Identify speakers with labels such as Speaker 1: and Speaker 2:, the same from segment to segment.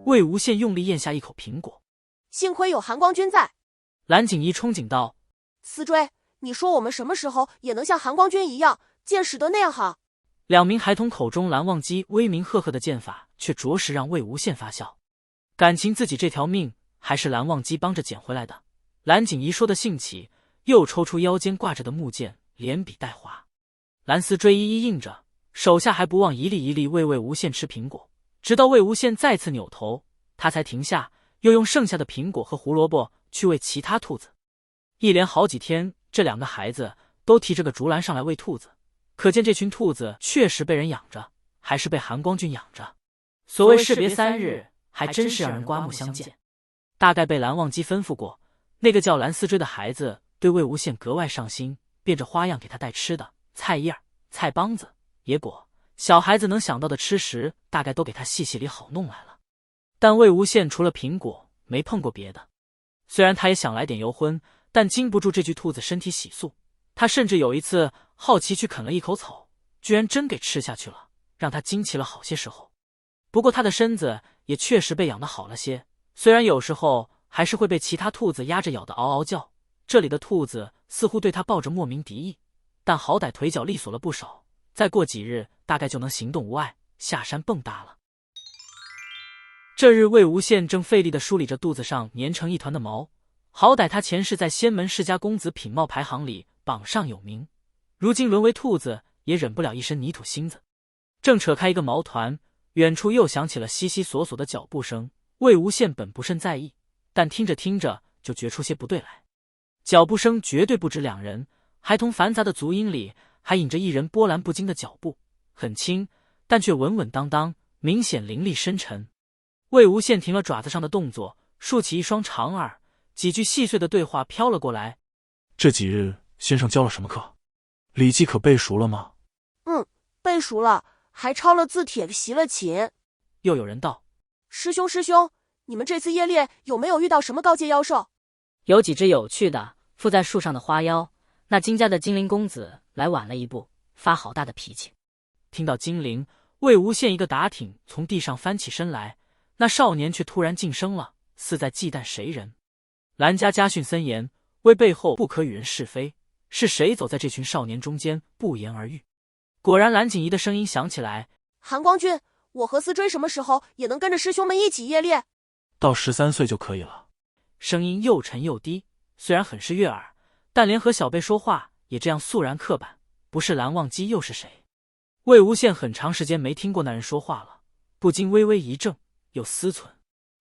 Speaker 1: 魏无羡用力咽下一口苹果。
Speaker 2: 幸亏有韩光君在。
Speaker 1: 蓝景怡憧憬道：
Speaker 2: 思追，你说我们什么时候也能像韩光君一样，剑使得那样好？
Speaker 1: 两名孩童口中蓝忘机威名赫赫的剑法，却着实让魏无羡发笑。感情自己这条命还是蓝忘机帮着捡回来的。蓝景怡说的兴起，又抽出腰间挂着的木剑，连笔带划。蓝思追一一应着，手下还不忘一粒一粒喂魏无羡吃苹果，直到魏无羡再次扭头，他才停下，又用剩下的苹果和胡萝卜去喂其他兔子。一连好几天，这两个孩子都提着个竹篮上来喂兔子，可见这群兔子确实被人养着，还是被韩光君养着。所谓士别3日，还真是让人刮目相见。大概被蓝忘机吩咐过，那个叫蓝思追的孩子对魏无羡格外上心，变着花样给他带吃的，菜叶、菜帮子、野果，小孩子能想到的吃食，大概都给他细细里好弄来了。但魏无羡除了苹果，没碰过别的。虽然他也想来点游荤，但经不住这具兔子身体洗漱。他甚至有一次好奇去啃了一口草，居然真给吃下去了，让他惊奇了好些时候。不过他的身子也确实被养得好了些，虽然有时候还是会被其他兔子压着咬得嗷嗷叫。这里的兔子似乎对他抱着莫名敌意，但好歹腿脚利索了不少，再过几日大概就能行动无碍，下山蹦跶了。这日魏无羡正费力地梳理着肚子上粘成一团的毛，好歹他前世在仙门世家公子品貌排行里榜上有名，如今沦为兔子也忍不了一身泥土星子。正扯开一个毛团，远处又响起了悉悉索索的脚步声。魏无羡本不甚在意，但听着听着就觉出些不对来。脚步声绝对不止两人，孩童繁杂的足音里还引着一人波澜不惊的脚步，很轻，但却稳稳当当，明显凌厉深沉。魏无羡停了爪子上的动作，竖起一双长耳，几句细碎的对话飘了过来。
Speaker 3: 这几日先生教了什么课？礼记可背熟了吗？
Speaker 2: 背熟了，还抄了字帖，习了琴。
Speaker 1: 又有人道：
Speaker 2: 师兄，你们这次夜猎有没有遇到什么高阶妖兽？
Speaker 4: 有几只有趣的，附在树上的花妖。那金家的精灵公子来晚了一步，发好大的脾气。
Speaker 1: 听到精灵，魏无羡一个打挺，从地上翻起身来。那少年却突然噤声了，似在忌惮谁人。蓝家家训森严，为背后不可与人是非，是谁走在这群少年中间不言而喻？果然蓝景怡的声音响起来：
Speaker 2: 韩光君，我和思追什么时候也能跟着师兄们一起夜猎？
Speaker 3: 到13岁就可以了。
Speaker 1: 声音又沉又低，虽然很是悦耳，但连和小辈说话也这样肃然刻板，不是蓝忘机又是谁？魏无羡很长时间没听过那人说话了，不禁微微一怔，又思忖：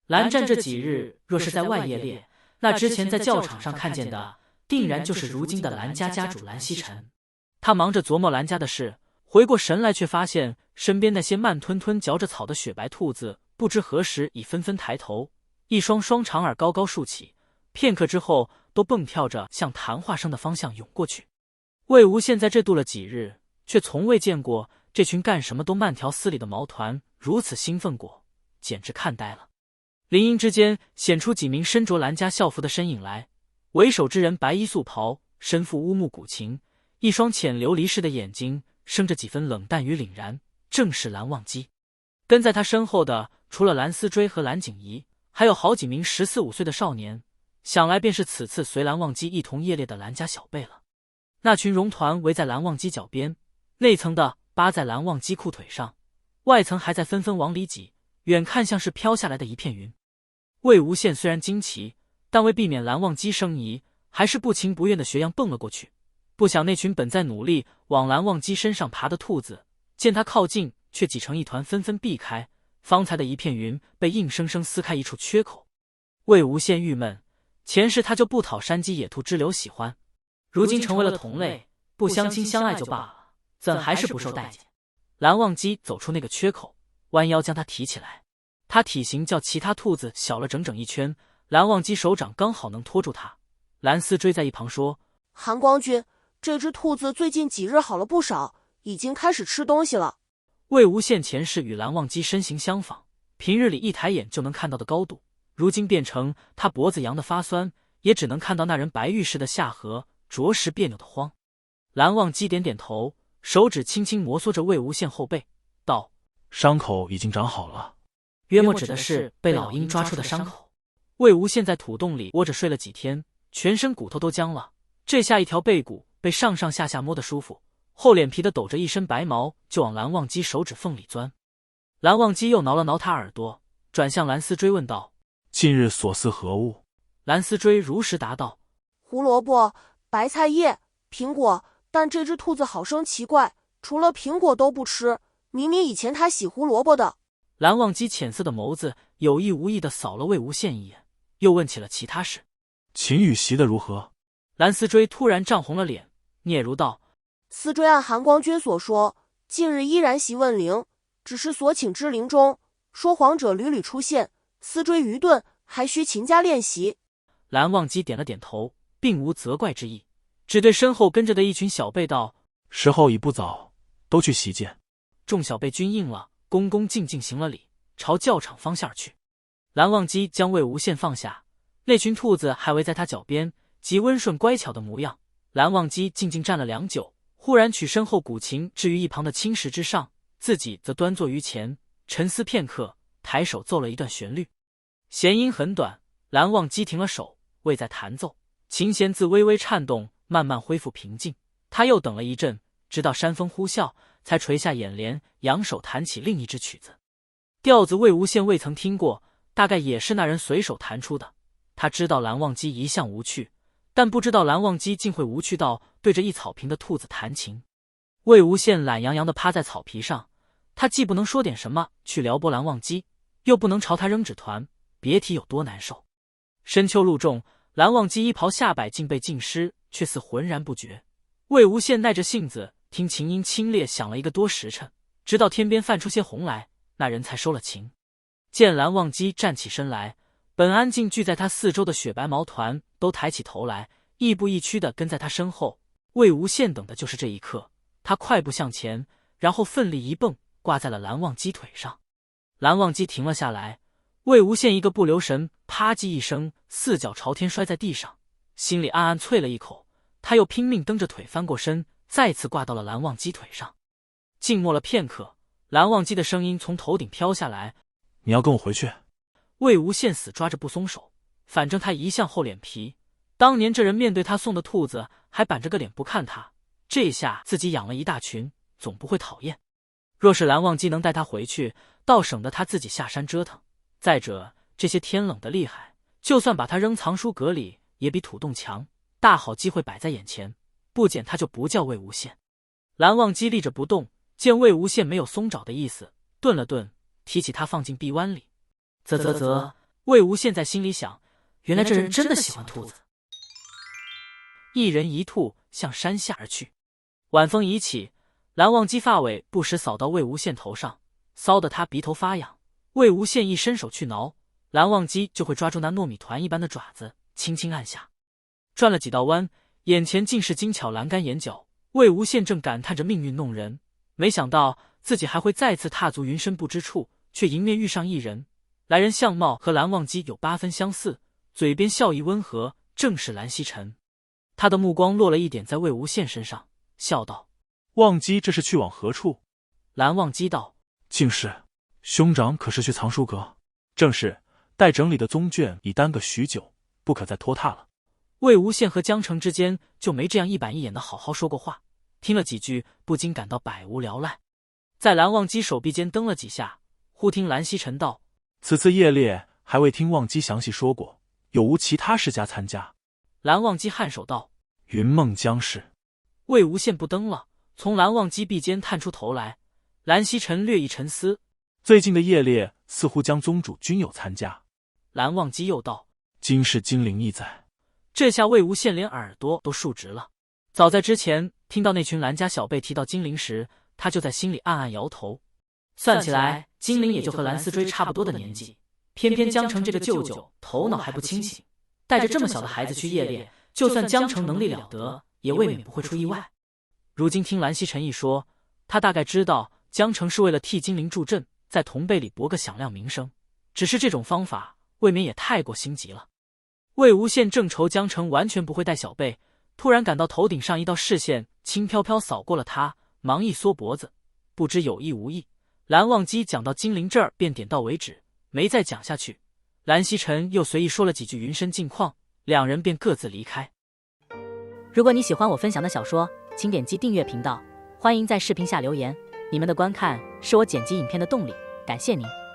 Speaker 1: 蓝湛这几日若是在外夜猎，那之前在教场上看见的定然就是如今的蓝家家主蓝曦臣。他忙着琢磨蓝家的事，回过神来却发现身边那些慢吞吞嚼着草的雪白兔子不知何时已纷纷抬头，一双双长耳高高竖起，片刻之后都蹦跳着向谈话声的方向涌过去。魏无羡在这度了几日，却从未见过这群干什么都慢条斯理的毛团如此兴奋过，简直看呆了。林荫之间显出几名身着蓝家校服的身影来，为首之人白衣素袍，身负乌木古琴，一双浅琉璃似的眼睛生着几分冷淡与凛然，正是蓝忘机。跟在他身后的除了蓝思追和蓝景怡，还有好几名14、15岁的少年，想来便是此次随蓝忘机一同夜猎的蓝家小辈了。那群绒团围在蓝忘机脚边，内层的扒在蓝忘机裤腿上，外层还在纷纷往里挤，远看像是飘下来的一片云。魏无羡虽然惊奇，但为避免蓝忘机生疑，还是不情不愿的学样蹦了过去。不想那群本在努力往蓝忘机身上爬的兔子，见他靠近，却挤成一团，纷纷避开。方才的一片云被硬生生撕开一处缺口。魏无羡郁闷，前世他就不讨山鸡野兔之流喜欢，如今成为了同类，不相亲相爱就罢了，怎还是不受待见？蓝忘机走出那个缺口，弯腰将他提起来。他体型较其他兔子小了整整一圈，蓝忘机手掌刚好能托住他。蓝思追在一旁说：
Speaker 2: 韩光君，这只兔子最近几日好了不少，已经开始吃东西了。
Speaker 1: 魏无羡前世与蓝忘机身形相仿，平日里一抬眼就能看到的高度，如今变成他脖子扬得发酸，也只能看到那人白玉似的下颌，着实别扭的慌。蓝忘机点点头，手指轻轻摩挲着魏无羡后背，道：
Speaker 3: 伤口已经长好了，
Speaker 1: 约莫指的是被老鹰抓出的伤口。魏无羡在土洞里窝着睡了几天，全身骨头都僵了，这下一条背骨被上上下下摸得舒服，厚脸皮的抖着一身白毛，就往蓝忘机手指缝里钻。蓝忘机又挠了挠他耳朵，转向蓝思追问道：“
Speaker 3: 近日所思何物？”
Speaker 1: 蓝思追如实答道：“
Speaker 2: 胡萝卜、白菜叶、苹果，但这只兔子好生奇怪，除了苹果都不吃。明明以前它喜胡萝卜的。”
Speaker 1: 蓝忘机浅色的眸子有意无意地扫了魏无羡一眼，又问起了其他事。
Speaker 3: 秦羽习得如何？
Speaker 1: 蓝思追突然涨红了脸，嗫嚅道：“
Speaker 2: 思追按韩光君所说，近日依然习问灵，只是所请之灵中，说谎者屡屡出现，思追愚钝，还需勤加练习。”
Speaker 1: 蓝忘机点了点头，并无责怪之意，只对身后跟着的一群小辈道：“
Speaker 3: 时候已不早，都去习剑。”
Speaker 1: 众小辈均应了，恭恭敬敬行了礼，朝教场方向而去。蓝忘机将魏无羡放下，那群兔子还围在他脚边，极温顺乖巧的模样。蓝忘机静静站了良久，忽然取身后古琴置于一旁的青石之上，自己则端坐于前，沉思片刻，抬手奏了一段旋律。弦音很短，蓝忘机停了手，未再弹奏，琴弦自微微颤动，慢慢恢复平静。他又等了一阵，直到山风呼啸，才垂下眼帘，扬手弹起另一支曲子。调子魏无羡未曾听过，大概也是那人随手弹出的。他知道蓝忘机一向无趣，但不知道蓝忘机竟会无趣到对着一草坪的兔子弹琴。魏无羡懒洋洋地趴在草皮上，他既不能说点什么去撩拨蓝忘机，又不能朝他扔纸团，别提有多难受。深秋露重，蓝忘机衣袍下摆竟被浸湿，却似浑然不觉。魏无羡耐着性子听琴音清冽响了一个多时辰，直到天边泛出些红来，那人才收了琴。见蓝忘机站起身来，本安静聚在他四周的雪白毛团都抬起头来，亦步亦趋地跟在他身后。魏无羡等的就是这一刻，他快步向前，然后奋力一蹦，挂在了蓝忘机腿上。蓝忘机停了下来，魏无羡一个不留神，啪叽一声，四脚朝天摔在地上，心里暗暗啐了一口。他又拼命蹬着腿翻过身，再次挂到了蓝忘机腿上。静默了片刻，蓝忘机的声音从头顶飘下来：“
Speaker 3: 你要跟我回去？”
Speaker 1: 魏无羡死抓着不松手，反正他一向厚脸皮，当年这人面对他送的兔子还板着个脸不看他，这下自己养了一大群，总不会讨厌。若是蓝忘机能带他回去，倒省得他自己下山折腾。再者，这些天冷得厉害，就算把他扔藏书阁里，也比土洞强，大好机会摆在眼前，不捡他就不叫魏无羡。蓝忘机立着不动，见魏无羡没有松爪的意思，顿了顿，提起他放进臂弯里。魏无羡在心里想，原来这人真的喜欢兔子。一人一兔向山下而去。晚风一起，蓝忘机发尾不时扫到魏无羡头上，骚得他鼻头发痒。魏无羡一伸手去挠，蓝忘机就会抓住那糯米团一般的爪子，轻轻按下。转了几道弯，眼前尽是精巧栏杆眼角。魏无羡正感叹着命运弄人，没想到自己还会再次踏足云深不知处，却迎面遇上一人。来人相貌和蓝忘机有8分相似，嘴边笑意温和，正是蓝曦臣。他的目光落了一点在魏无羡身上，笑道：“
Speaker 3: 忘机这是去往何处？”
Speaker 1: 蓝忘机道：“
Speaker 3: 竟是。兄长可是去藏书阁？”“正是，待整理的宗卷已耽搁许久，不可再拖沓了。”
Speaker 1: 魏无羡和江澄之间就没这样一板一眼的好好说过话，听了几句，不禁感到百无聊赖。在蓝忘机手臂间蹬了几下，忽听蓝曦臣道：“
Speaker 3: 此次夜猎还未听忘机详细说过，有无其他世家参加？”
Speaker 1: 蓝忘机颔首道：“
Speaker 3: 云梦江氏。”
Speaker 1: 魏无羡不蹬了，从蓝忘机臂间探出头来。蓝曦臣略一沉思：“
Speaker 3: 最近的夜猎似乎江宗主均有参加。”
Speaker 1: 蓝忘机又道：“
Speaker 3: 今世精灵亦在。”
Speaker 1: 这下魏无羡连耳朵都竖直了。早在之前听到那群蓝家小辈提到精灵时，他就在心里暗暗摇头。算起来，精灵也就和蓝思追差不多的年纪，偏偏江澄这个舅舅头脑还不清醒，带着这么小的孩子去夜猎，就算江澄能力了得，也未免不会出意外。如今听蓝曦臣一说，他大概知道江澄是为了替精灵助阵，在同辈里博个响亮名声，只是这种方法未免也太过心急了。魏无羡正愁江澄完全不会带小辈，突然感到头顶上一道视线轻飘飘扫过了他，忙一缩脖子，不知有意无意。蓝忘机讲到精灵这儿便点到为止，没再讲下去。蓝曦臣又随意说了几句云深近况，两人便各自离开。
Speaker 4: 如果你喜欢我分享的小说，请点击订阅频道，欢迎在视频下留言，你们的观看是我剪辑影片的动力，感谢您。